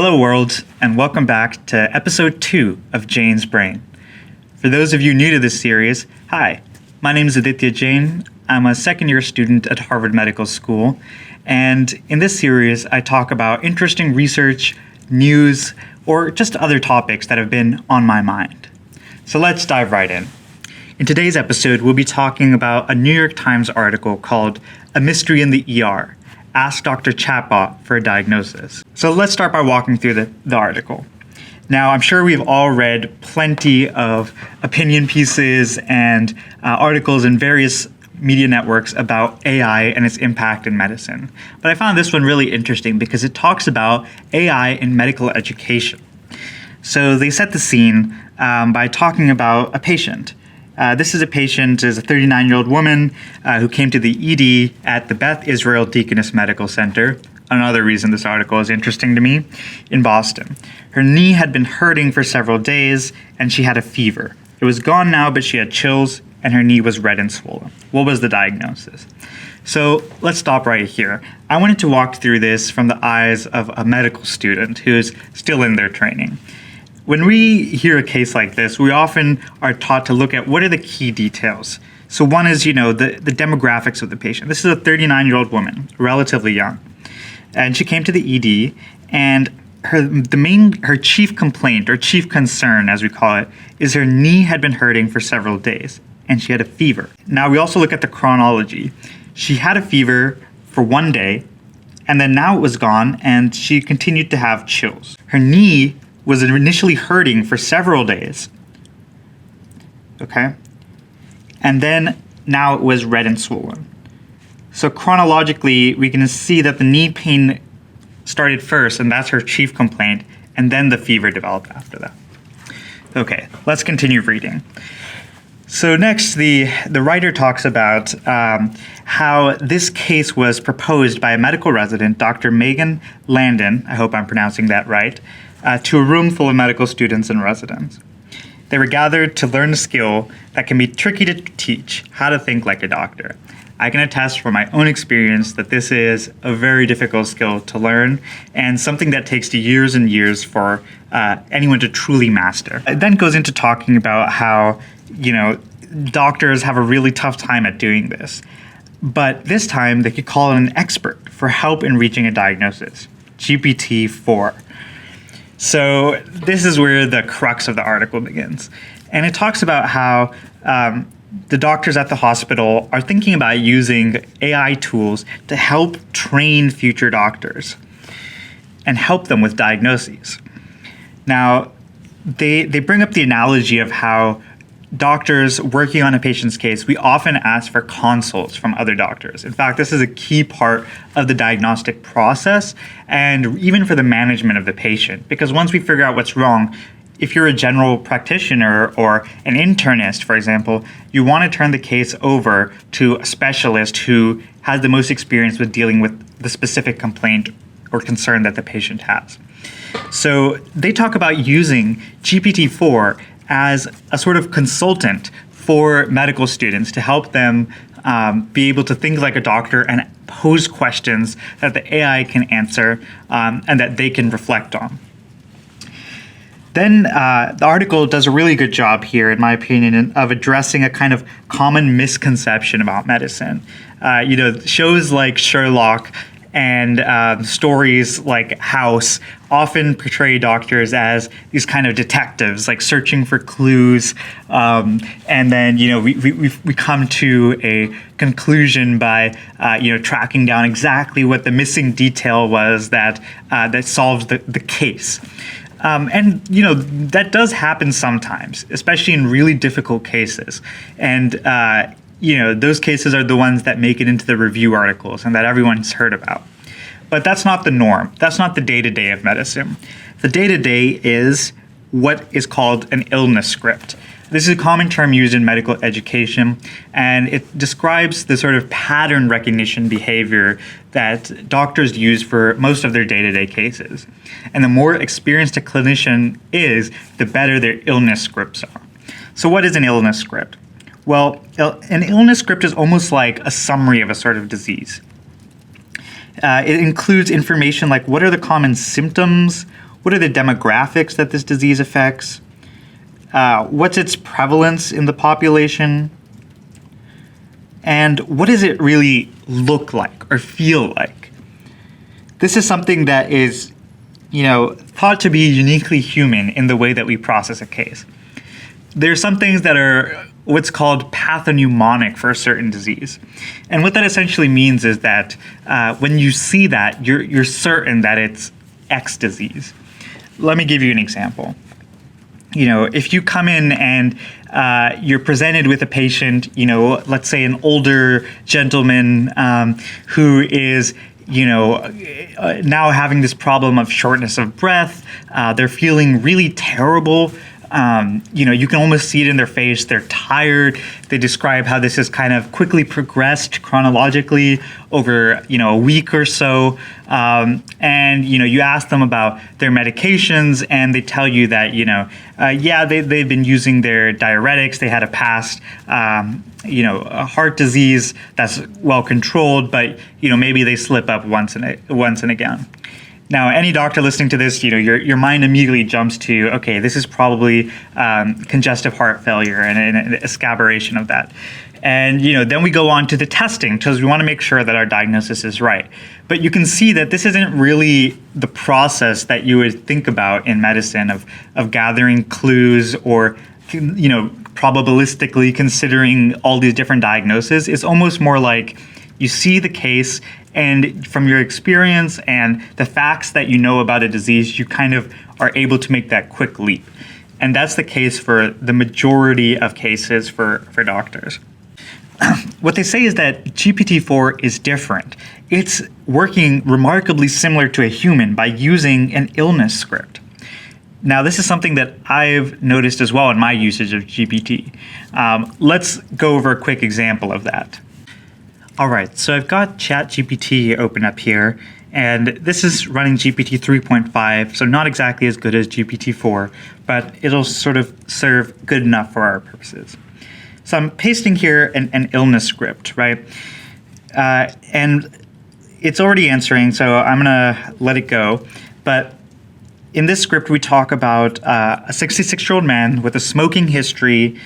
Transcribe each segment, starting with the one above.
Hello world, and welcome back to episode 2 of Jain's Brain. For those of you new to this series, hi, my name is Aditya Jain. I'm a second-year student at Harvard Medical School, and in this series I talk about interesting research, news, or just other topics that have been on my mind. So let's dive right in. In today's episode, we'll be talking about a New York Times article called "A Mystery in the ER. Ask Dr. Chatbot for a Diagnosis." So let's start by walking through the article. Now, I'm sure we've all read plenty of opinion pieces and articles in various media networks about AI and its impact in medicine. But I found this one really interesting because it talks about AI in medical education. So they set the scene by talking about a patient. This is a 39-year-old woman who came to the ED at the Beth Israel Deaconess Medical Center. Another reason this article is interesting to me, in Boston. Her knee had been hurting for several days, and she had a fever. It was gone now, but she had chills, and her knee was red and swollen. What was the diagnosis? So let's stop right here. I wanted to walk through this from the eyes of a medical student who is still in their training. When we hear a case like this, we often are taught to look at what are the key details. So one is, the demographics of the patient. This is a 39-year-old woman, relatively young. And she came to the ED, and her chief complaint, or chief concern, as we call it, is her knee had been hurting for several days, and she had a fever. Now, we also look at the chronology. She had a fever for one day, and then now it was gone, and she continued to have chills. Her knee was initially hurting for several days, okay? And then now it was red and swollen. So chronologically, we can see that the knee pain started first, and that's her chief complaint, and then the fever developed after that. Okay, let's continue reading. So next, the writer talks about how this case was proposed by a medical resident, Dr. Megan Landon, I hope I'm pronouncing that right, to a room full of medical students and residents. They were gathered to learn a skill that can be tricky to teach, how to think like a doctor. I can attest from my own experience that this is a very difficult skill to learn and something that takes years and years for anyone to truly master. It then goes into talking about how, doctors have a really tough time at doing this. But this time they could call in an expert for help in reaching a diagnosis, GPT-4. So this is where the crux of the article begins. And it talks about how the doctors at the hospital are thinking about using AI tools to help train future doctors and help them with diagnoses. Now, they bring up the analogy of how doctors working on a patient's case, we often ask for consults from other doctors. In fact, this is a key part of the diagnostic process and even for the management of the patient. Because once we figure out what's wrong, if you're a general practitioner or an internist, for example, you want to turn the case over to a specialist who has the most experience with dealing with the specific complaint or concern that the patient has. So they talk about using GPT-4 as a sort of consultant for medical students to help them be able to think like a doctor and pose questions that the AI can answer and that they can reflect on. Then the article does a really good job here, in my opinion, of addressing a kind of common misconception about medicine. Shows like Sherlock and stories like House often portray doctors as these kind of detectives, like searching for clues, and then we come to a conclusion by tracking down exactly what the missing detail was that solves the case. And that does happen sometimes, especially in really difficult cases. And those cases are the ones that make it into the review articles and that everyone's heard about. But that's not the norm. That's not the day-to-day of medicine. The day-to-day is what is called an illness script. This is a common term used in medical education, and it describes the sort of pattern recognition behavior that doctors use for most of their day-to-day cases. And the more experienced a clinician is, the better their illness scripts are. So what is an illness script? Well, an illness script is almost like a summary of a sort of disease. It includes information like what are the common symptoms, What are the demographics that this disease affects? What's its prevalence in the population? And what does it really look like or feel like? This is something that is, thought to be uniquely human in the way that we process a case. There's some things that are what's called pathognomonic for a certain disease. And what that essentially means is that when you see that, you're certain that it's X disease. Let me give you an example. If you come in and you're presented with a patient, let's say an older gentleman who is now having this problem of shortness of breath, they're feeling really terrible. You can almost see it in their face. They're tired. They describe how this has kind of quickly progressed chronologically over, a week or so. And you ask them about their medications, and they tell you that, they've been using their diuretics. They had a past, a heart disease that's well controlled, but, maybe they slip up once and again. Now, any doctor listening to this, your mind immediately jumps to, okay, this is probably congestive heart failure and a scaburation of that. And, then we go on to the testing because we want to make sure that our diagnosis is right. But you can see that this isn't really the process that you would think about in medicine of gathering clues or, probabilistically considering all these different diagnoses. It's almost more like you see the case, and from your experience and the facts that you know about a disease, you kind of are able to make that quick leap. And that's the case for the majority of cases for doctors. What they say is that GPT-4 is different. It's working remarkably similar to a human by using an illness script. Now, this is something that I've noticed as well in my usage of GPT. Let's go over a quick example of that. All right, so I've got ChatGPT open up here, and this is running GPT 3.5, so not exactly as good as GPT-4, but it'll sort of serve good enough for our purposes. So I'm pasting here an illness script, right? And it's already answering, so I'm gonna let it go. But in this script, we talk about a 66-year-old man with a smoking history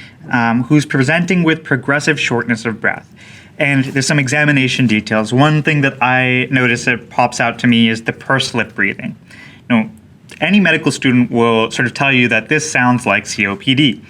who's presenting with progressive shortness of breath. And there's some examination details. One thing that I notice that pops out to me is the pursed lip breathing. Any medical student will sort of tell you that this sounds like COPD.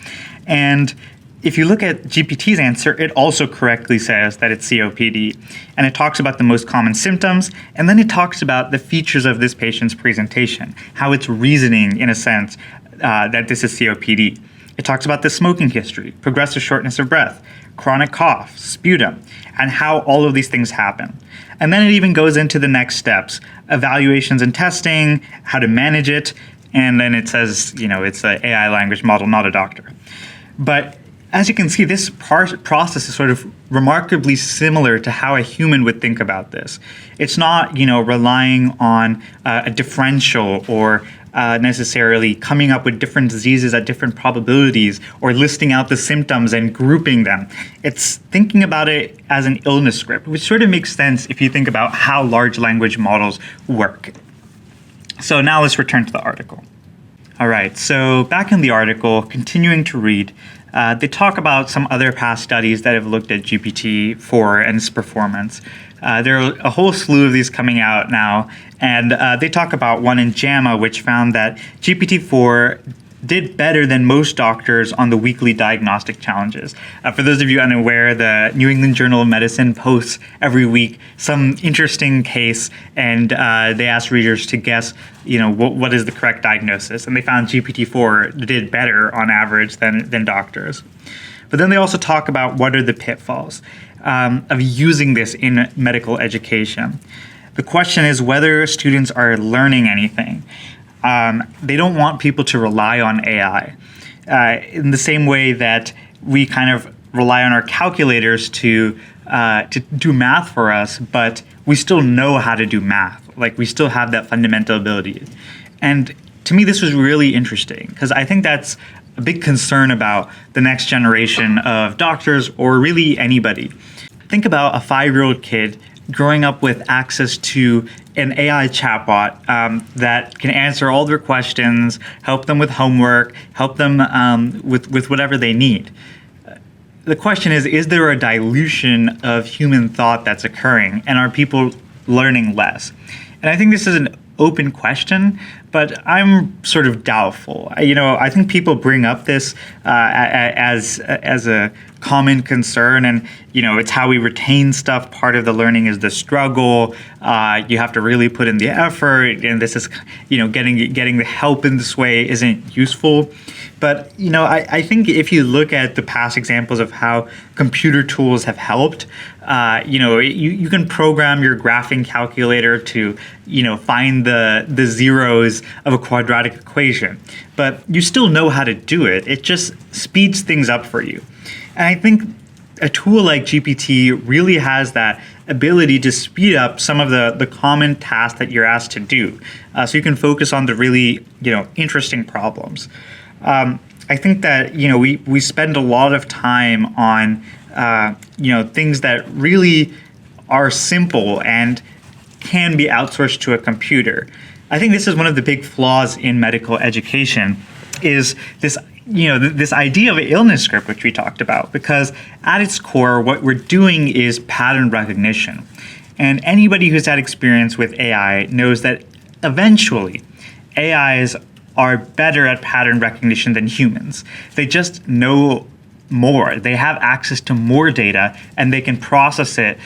And if you look at GPT's answer, it also correctly says that it's COPD. And it talks about the most common symptoms, and then it talks about the features of this patient's presentation, how it's reasoning, in a sense, that this is COPD. It talks about the smoking history, progressive shortness of breath, chronic cough, sputum, and how all of these things happen. And then it even goes into the next steps, evaluations and testing, how to manage it, and then it says, it's an AI language model, not a doctor. But as you can see, this process is sort of remarkably similar to how a human would think about this. It's not, relying on a differential or necessarily coming up with different diseases at different probabilities or listing out the symptoms and grouping them. It's thinking about it as an illness script, which sort of makes sense if you think about how large language models work. So now let's return to the article. All right, so back in the article, continuing to read, they talk about some other past studies that have looked at GPT-4 and its performance. There are a whole slew of these coming out now, and they talk about one in JAMA, which found that GPT-4 did better than most doctors on the weekly diagnostic challenges. For those of you unaware, the New England Journal of Medicine posts every week some interesting case, and they ask readers to guess, what is the correct diagnosis. And they found GPT-4 did better on average than doctors. But then they also talk about what are the pitfalls of using this in medical education. The question is whether students are learning anything. They don't want people to rely on AI in the same way that we kind of rely on our calculators to do math for us, but we still know how to do math. Like, we still have that fundamental ability. And to me, this was really interesting because I think that's a big concern about the next generation of doctors or really anybody. Think about a 5-year-old kid growing up with access to, an AI chatbot that can answer all their questions, help them with homework, help them with whatever they need. The question is there a dilution of human thought that's occurring, and are people learning less? And I think this is an open question, but I'm sort of doubtful. I think people bring up this as a common concern, and it's how we retain stuff. Part of the learning is the struggle. You have to really put in the effort, and this is getting the help in this way isn't useful. But I think if you look at the past examples of how computer tools have helped, you can program your graphing calculator to find the zeros of a quadratic equation, but you still know how to do it. It just speeds things up for you. And I think a tool like GPT really has that ability to speed up some of the common tasks that you're asked to do, so you can focus on the really interesting problems. I think that we spend a lot of time on things that really are simple and can be outsourced to a computer. I think this is one of the big flaws in medical education, is this this idea of an illness script, which we talked about, because at its core, what we're doing is pattern recognition. And anybody who's had experience with AI knows that eventually AIs are better at pattern recognition than humans. They just know more. They have access to more data, and they can process it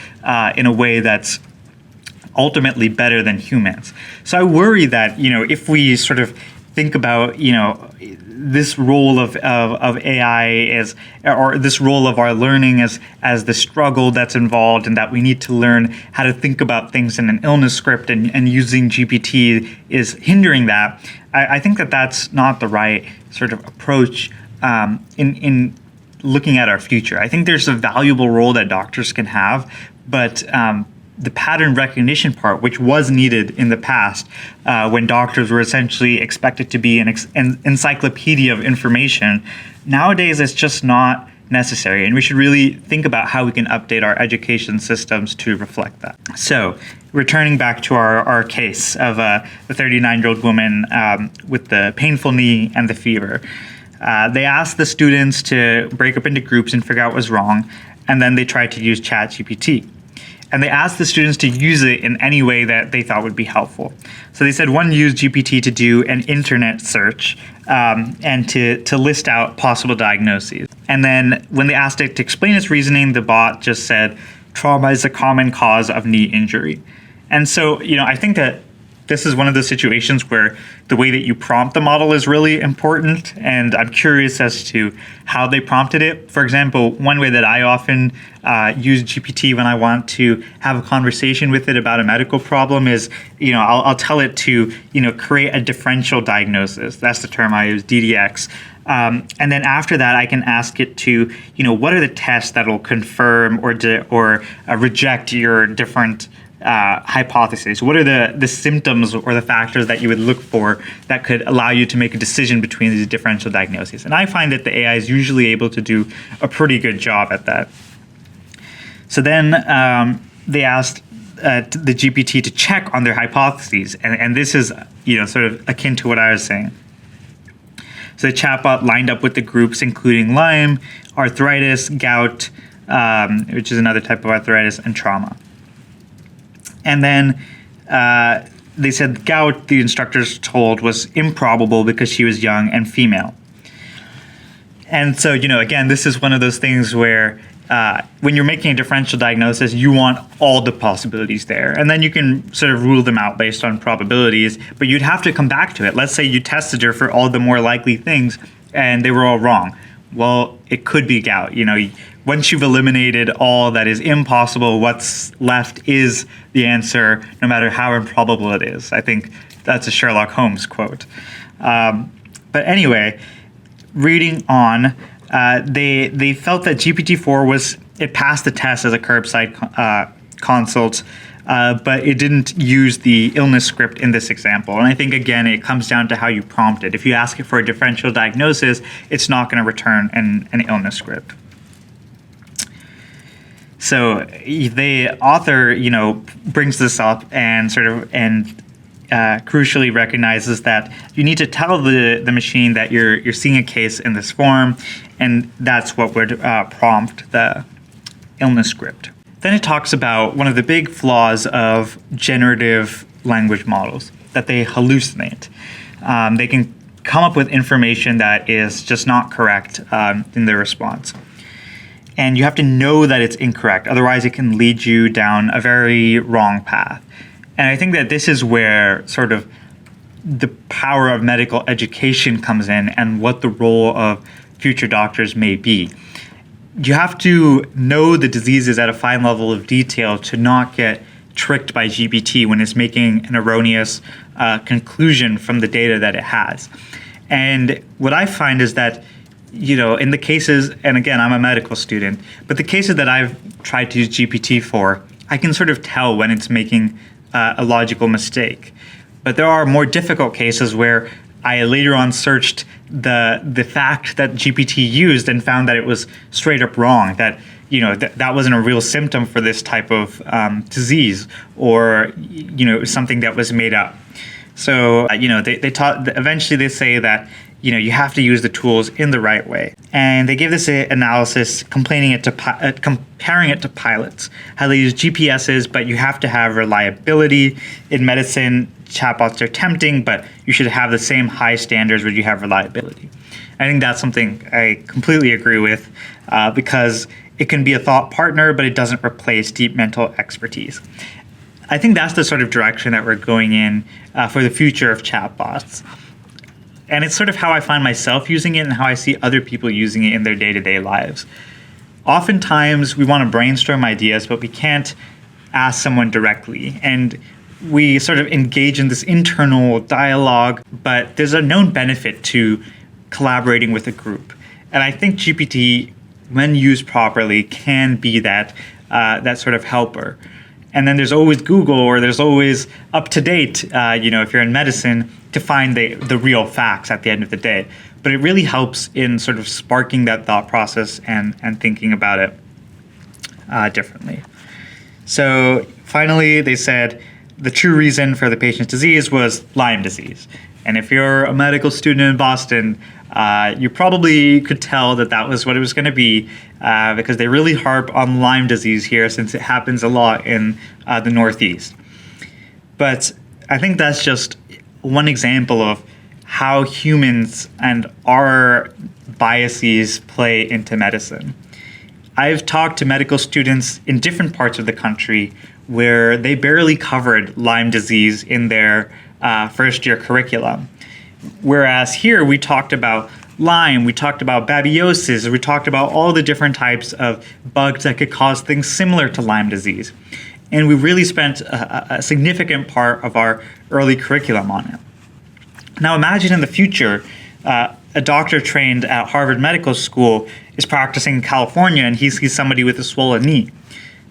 in a way that's ultimately better than humans. So I worry that if we sort of think about this role of AI or this role of our learning as the struggle that's involved, and that we need to learn how to think about things in an illness script, and using GPT is hindering that. I think that that's not the right sort of approach in looking at our future. I think there's a valuable role that doctors can have, but the pattern recognition part, which was needed in the past when doctors were essentially expected to be an encyclopedia of information, nowadays it's just not necessary. And we should really think about how we can update our education systems to reflect that. So returning back to our case of the 39-year-old woman with the painful knee and the fever, they asked the students to break up into groups and figure out what was wrong, and then they tried to use ChatGPT. And they asked the students to use it in any way that they thought would be helpful. So they said one used GPT to do an internet search and to list out possible diagnoses. And then when they asked it to explain its reasoning, the bot just said, trauma is a common cause of knee injury. And so, I think that this is one of those situations where the way that you prompt the model is really important, and I'm curious as to how they prompted it. For example, one way that I often use GPT when I want to have a conversation with it about a medical problem is, I'll tell it to, create a differential diagnosis. That's the term I use, DDX. And then after that, I can ask it to, what are the tests that will confirm or reject your different hypotheses? What are the symptoms or the factors that you would look for that could allow you to make a decision between these differential diagnoses? And I find that the AI is usually able to do a pretty good job at that. So then they asked the GPT to check on their hypotheses, and this is sort of akin to what I was saying. So the chatbot lined up with the groups including Lyme, arthritis, gout, which is another type of arthritis, and trauma. And then they said gout, the instructors told, was improbable because she was young and female. And so, again, this is one of those things where when you're making a differential diagnosis, you want all the possibilities there. And then you can sort of rule them out based on probabilities, but you'd have to come back to it. Let's say you tested her for all the more likely things and they were all wrong. Well, it could be gout. Once you've eliminated all that is impossible, what's left is the answer, no matter how improbable it is. I think that's a Sherlock Holmes quote. But anyway, reading on, they felt that GPT-4 it passed the test as a curbside consult, but it didn't use the illness script in this example. And I think, again, it comes down to how you prompt it. If you ask it for a differential diagnosis, it's not going to return an illness script. So the author, brings this up and crucially recognizes that you need to tell the machine that you're seeing a case in this form, and that's what would prompt the illness script. Then it talks about one of the big flaws of generative language models, that they hallucinate. They can come up with information that is just not correct in their response. And you have to know that it's incorrect, otherwise it can lead you down a very wrong path. And I think that this is where sort of the power of medical education comes in and what the role of future doctors may be. You have to know the diseases at a fine level of detail to not get tricked by GPT when it's making an erroneous conclusion from the data that it has. And what I find is that, in the cases, and again, I'm a medical student, but the cases that I've tried to use GPT-4, I can sort of tell when it's making a logical mistake. But there are more difficult cases where I later on searched the fact that GPT used and found that it was straight up wrong, that that wasn't a real symptom for this type of disease, or something that was made up. So they taught, eventually they say that you have to use the tools in the right way. And they give this analysis comparing it to pilots, how they use GPSs, but you have to have reliability. In medicine, chatbots are tempting, but you should have the same high standards where you have reliability. I think that's something I completely agree with, because it can be a thought partner, but it doesn't replace deep mental expertise. I think that's the sort of direction that we're going in for the future of chatbots. And it's sort of how I find myself using it and how I see other people using it in their day-to-day lives. Oftentimes, we want to brainstorm ideas, but we can't ask someone directly. And we sort of engage in this internal dialogue, but there's a known benefit to collaborating with a group. And I think GPT, when used properly, can be that sort of helper. And then there's always Google, or there's always UpToDate, if you're in medicine, to find the real facts at the end of the day. But it really helps in sort of sparking that thought process and thinking about it differently. So finally, they said the true reason for the patient's disease was Lyme disease. And if you're a medical student in Boston, you probably could tell that was what it was going to be, because they really harp on Lyme disease here, since it happens a lot in the Northeast. But I think that's just one example of how humans and our biases play into medicine. I've talked to medical students in different parts of the country where they barely covered Lyme disease in their first-year curriculum. Whereas here we talked about Lyme, we talked about babiosis, we talked about all the different types of bugs that could cause things similar to Lyme disease. And we really spent a significant part of our early curriculum on it. Now imagine in the future, a doctor trained at Harvard Medical School is practicing in California and he sees somebody with a swollen knee.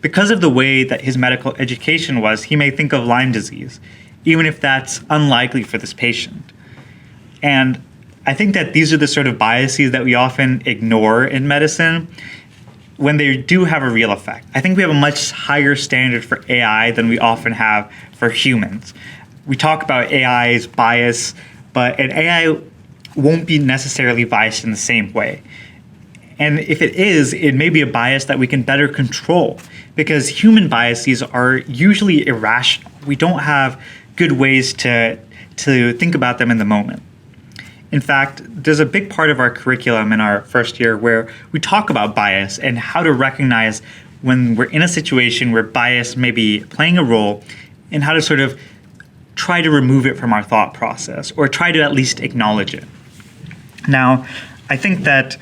Because of the way that his medical education was, he may think of Lyme disease, even if that's unlikely for this patient. And I think that these are the sort of biases that we often ignore in medicine when they do have a real effect. I think we have a much higher standard for AI than we often have for humans. We talk about AI's bias, but an AI won't be necessarily biased in the same way. And if it is, it may be a bias that we can better control, because human biases are usually irrational. We don't have good ways to think about them in the moment. In fact, there's a big part of our curriculum in our first year where we talk about bias and how to recognize when we're in a situation where bias may be playing a role, and how to sort of try to remove it from our thought process, or try to at least acknowledge it. Now, I think that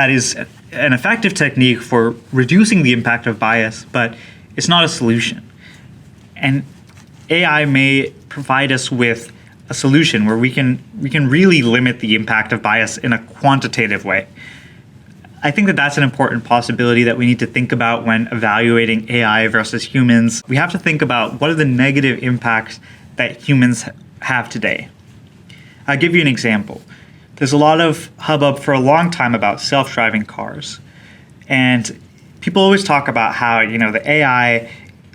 is an effective technique for reducing the impact of bias, but it's not a solution. And AI may provide us with a solution where we can really limit the impact of bias in a quantitative way. I think that that's an important possibility that we need to think about when evaluating AI versus humans. We have to think about what are the negative impacts that humans have today. I'll give you an example. There's a lot of hubbub for a long time about self-driving cars. And people always talk about how, the AI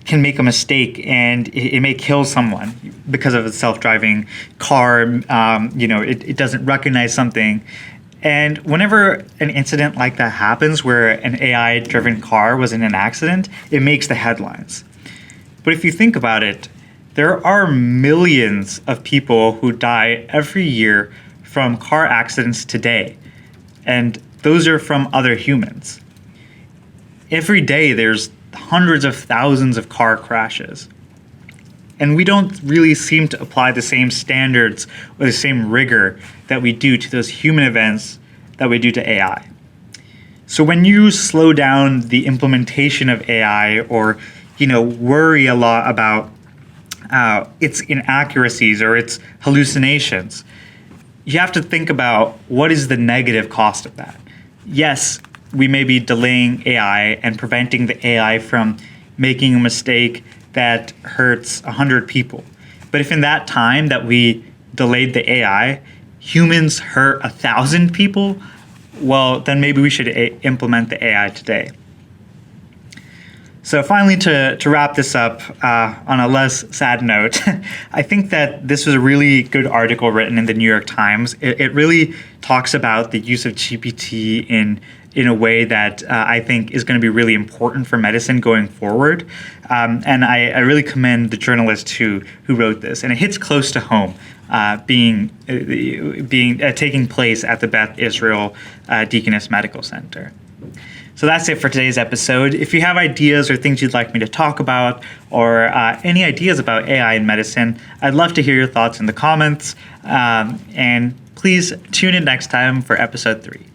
can make a mistake and it may kill someone because of a self-driving car. It doesn't recognize something. And whenever an incident like that happens where an AI-driven car was in an accident, it makes the headlines. But if you think about it, there are millions of people who die every year from car accidents today. And those are from other humans. Every day there's hundreds of thousands of car crashes. And we don't really seem to apply the same standards or the same rigor that we do to those human events that we do to AI. So when you slow down the implementation of AI or, worry a lot about its inaccuracies or its hallucinations, you have to think about what is the negative cost of that. Yes, we may be delaying AI and preventing the AI from making a mistake that hurts 100 people. But if in that time that we delayed the AI, humans hurt 1,000 people, well, then maybe we should implement the AI today. So finally, to wrap this up on a less sad note, I think that this was a really good article written in the New York Times. It really talks about the use of GPT in a way that I think is going to be really important for medicine going forward. And I really commend the journalist who wrote this. And it hits close to home, taking place at the Beth Israel Deaconess Medical Center. So that's it for today's episode. If you have ideas or things you'd like me to talk about, or any ideas about AI in medicine, I'd love to hear your thoughts in the comments. And please tune in next time for episode 3.